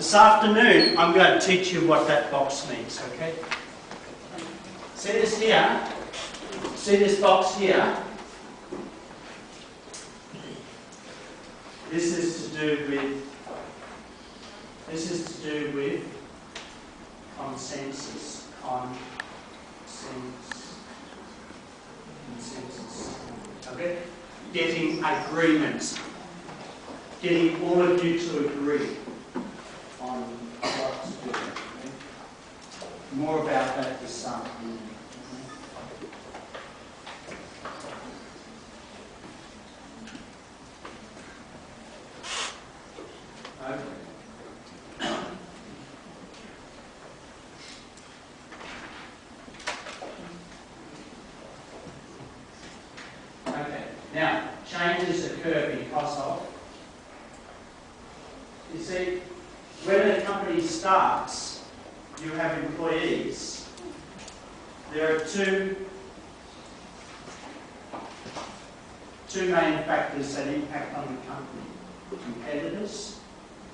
This afternoon, I'm going to teach you what that box means, okay? See this here? See this box here? This is to do with consensus. Consensus. Okay? Getting agreement. Getting all of you to agree on what to do. Okay? More about that this afternoon. Okay. Okay. Now, changes occur because of. You see, when a company starts, you have employees. There are two main factors that impact on the company: competitors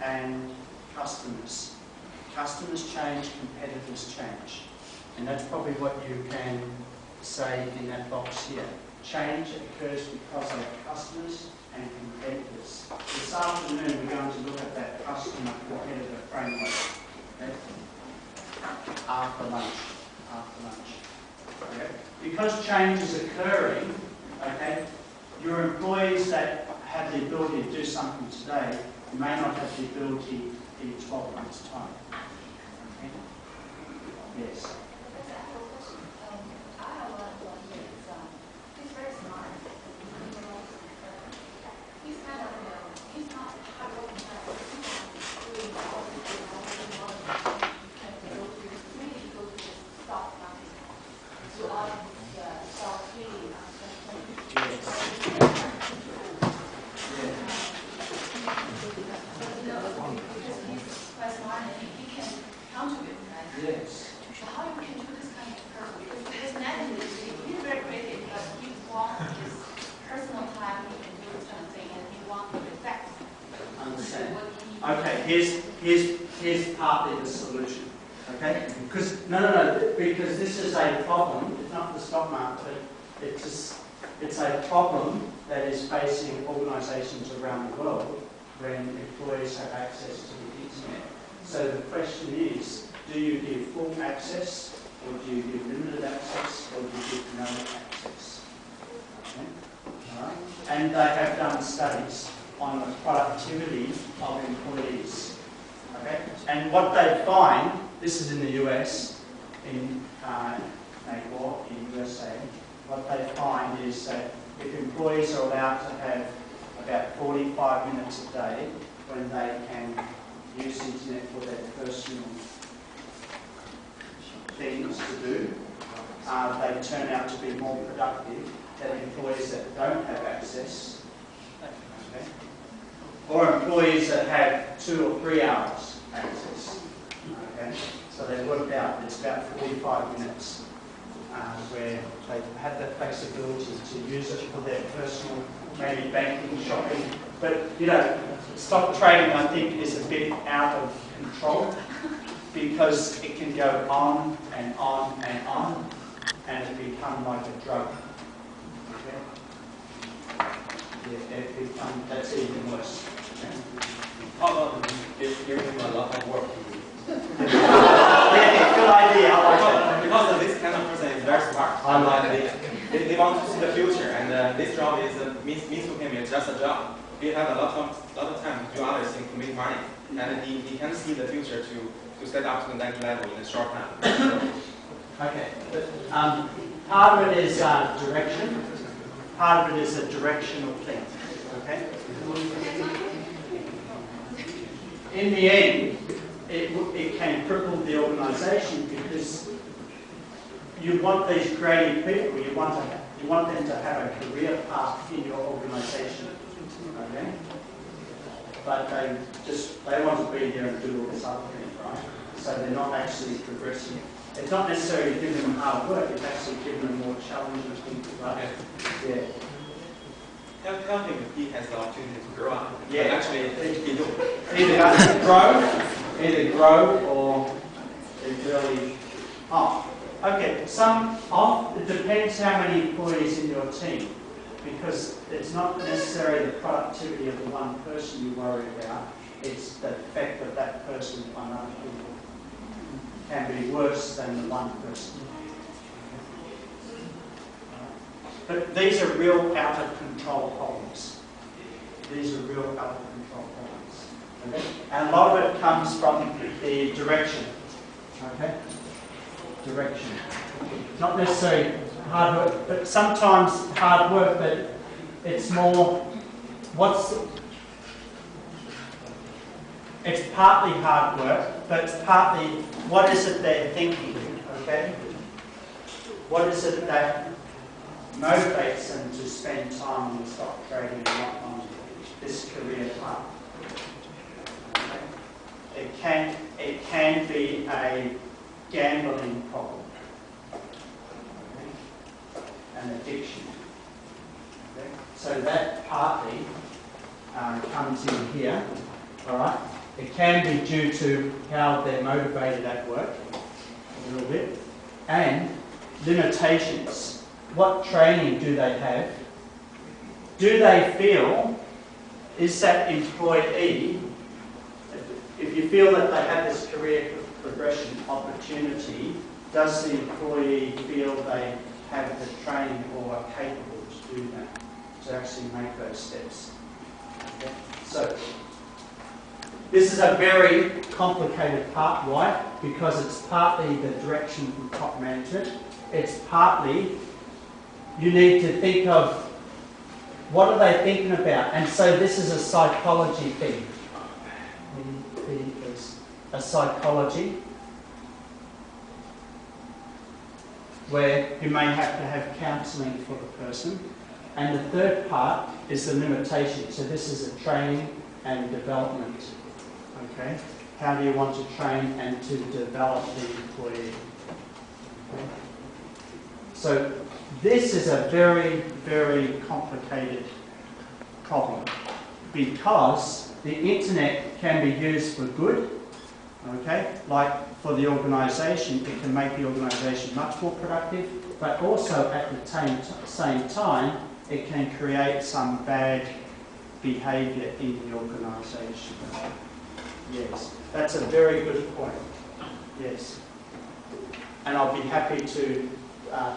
and customers. Customers change, competitors change. And that's probably what you can say in that box here. Change occurs because of customers and competitors. This afternoon we're going to look at that customer-competitor framework. Okay? After lunch. Okay? Because change is occurring, okay, your employees that have the ability to do something today may not have the ability in 12 months' time. Okay? Yes. Here's partly the solution, okay? Because because this is a problem. It's not the stock market. It's a problem that is facing organisations around the world when employees have access to the internet. So the question is, do you give full access, or do you give limited access, or do you give no access? Okay? All right? And they have done studies on the productivity of employees. Okay? And what they find, this is in the US, in Neale, in USA, what they find is that if employees are allowed to have about 45 minutes a day when they can use internet for their personal things to do, they turn out to be more productive than employees that don't have access. Okay? Or employees that have 2 or 3 hours access. Okay? So they worked out it's about 45 minutes where they have that flexibility to use it for their personal, maybe banking, shopping. But, you know, stock trading, I think, is a bit out of control because it can go on and on and on, and it becomes like a drug. Okay? Yeah, that's even worse. How about if you're doing a lot of work? Yeah, good idea. I like that. Because this kind of person is very smart. They want to see the future, and this job is means to him it's just a job. He has a lot of time to do other things to make money, and he can see the future to step up to the next level in a short time. Okay. Part of it is direction. Part of it is a directional thing. Okay. In the end, it can cripple the organisation because you want these creative people. You want them to have a career path in your organisation. Okay. But they want to be there and do all this other thing, right? So they're not actually progressing. It's not necessarily giving them hard work, it's actually giving them more challenging things, right? Yeah. Tell him he has the opportunity to grow up. Yeah. But actually, he don't. Either grow either grow or it really. Oh, okay. It depends how many employees in your team, because it's not necessarily the productivity of the one person you worry about. It's the effect of that person on other people can be worse than the one person. But these are real out of control problems. These are real out of control problems. Okay? And a lot of it comes from the direction. Okay? Direction. Not necessarily hard work, but sometimes hard work, but it's more it's partly hard work, but it's partly what is it they're thinking, okay? What is it that motivates them to spend time on stock trading and not on this career path? Okay? It can be a gambling problem, okay? An addiction. Okay? So that partly comes in here, all right? It can be due to how they're motivated at work, a little bit, and limitations. What training do they have? Do they feel, is that employee, if you feel that they have this career progression opportunity, does the employee feel they have the training or are capable to do that, to actually make those steps? Okay? So, this is a very complicated part. Why? Because it's partly the direction from top management. It's partly you need to think of what are they thinking about. And so this is a psychology thing. A psychology where you may have to have counselling for the person. And the third part is the limitation. So this is a training and development. Okay, how do you want to train and to develop the employee? Okay. So this is a very, very complicated problem because the internet can be used for good, okay, like for the organisation, it can make the organisation much more productive, but also at the same time, it can create some bad behaviour in the organisation. Yes, that's a very good point. Yes. And I'll be happy to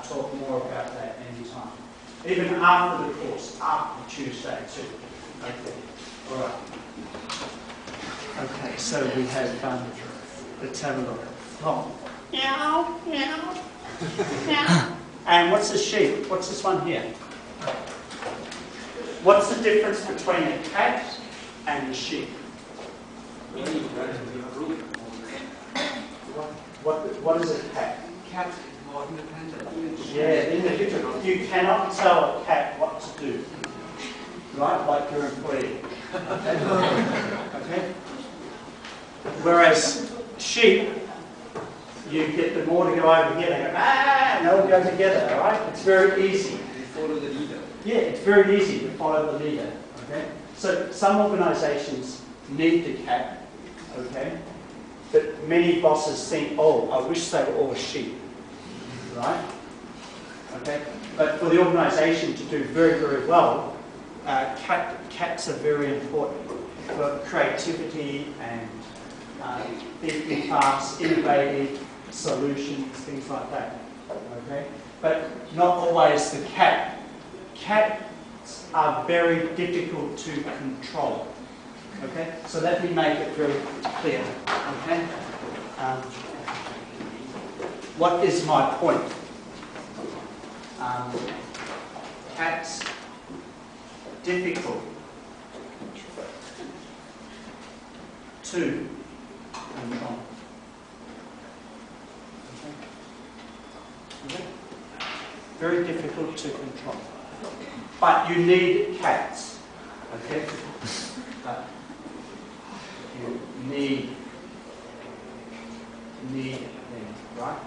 talk more about that anytime. Even after the course, after Tuesday too. Okay, all right. Okay, so we have, let's have a look. Oh. Meow, meow, meow. And what's the sheep? What's this one here? What's the difference between a cat and a sheep? What is a cat? Cat is more independent. Yeah, individual. You cannot tell a cat what to do, right? Like your employee. Okay? Whereas sheep, you get them all to go over here, they go, ah, and they all go together, all right? It's very easy. They follow the leader. Yeah, it's very easy to follow the leader, okay? So some organisations need the cat, okay? But many bosses think, oh, I wish they were all sheep, right? Okay? But for the organisation to do very, very well, cats are very important for creativity and thinking fast, innovative solutions, things like that, okay? But not always the cat. Cats are very difficult to control. Okay, so let me make it very clear. Okay, what is my point? Cats difficult to control. Okay. Very difficult to control. But you need cats. Okay. You need them, right?